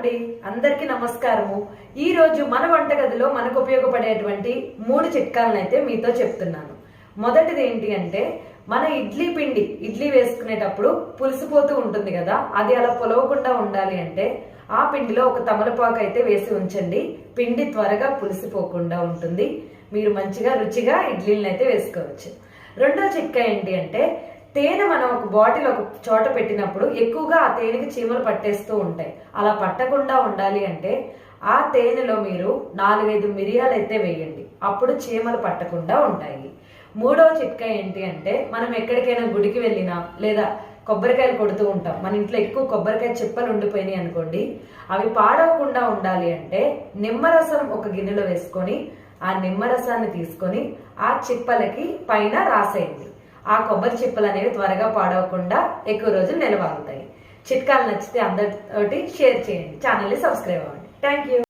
అండి, అందరికీ నమస్కారము. ఈ రోజు మన వంటగదిలో మనకు ఉపయోగపడేటువంటి 3 చిట్కాలను అయితే మీతో చెప్తున్నాను. మొదటిది ఏంటి అంటే, మన ఇడ్లీ వేసుకునేటప్పుడు పులిసిపోతూ ఉంటుంది కదా, అది అలా పొలవకుండా ఉండాలి అంటే ఆ పిండిలో ఒక తమలపాకు అయితే వేసి ఉంచండి. పిండి త్వరగా పులిసిపోకుండా ఉంటుంది. మీరు మంచిగా రుచిగా ఇడ్లీలను అయితే వేసుకోవచ్చు. రెండో చిట్కా ఏంటి అంటే, తేనె మనం ఒక బాటిల్ ఒక చోట పెట్టినప్పుడు ఎక్కువగా ఆ తేనెకి చీమలు పట్టేస్తూ ఉంటాయి. అలా పట్టకుండా ఉండాలి అంటే ఆ తేనెలో మీరు 4-5 మిరియాలు అయితే వేయండి. అప్పుడు చీమలు పట్టకుండా ఉంటాయి. మూడవ చిట్కా ఏంటి అంటే, మనం ఎక్కడికైనా గుడికి వెళ్ళినా లేదా కొబ్బరికాయలు కొడుతూ ఉంటాం. మన ఇంట్లో ఎక్కువ కొబ్బరికాయ చిప్పలు ఉండిపోయినాయి అనుకోండి, అవి పాడవకుండా ఉండాలి అంటే నిమ్మరసం ఒక గిన్నెలో వేసుకొని ఆ నిమ్మరసాన్ని తీసుకొని ఆ చిప్పలకి పైన రాసేయండి. ఆ కొబ్బరి చిప్పలు అనేవి త్వరగా పాడవకుండా ఎక్కువ రోజులు నిలవాగుతాయి. చిట్కాలు నచ్చితే అందరితోటి షేర్ చేయండి. ఛానల్ని సబ్స్క్రైబ్ అవ్వండి. Thank you.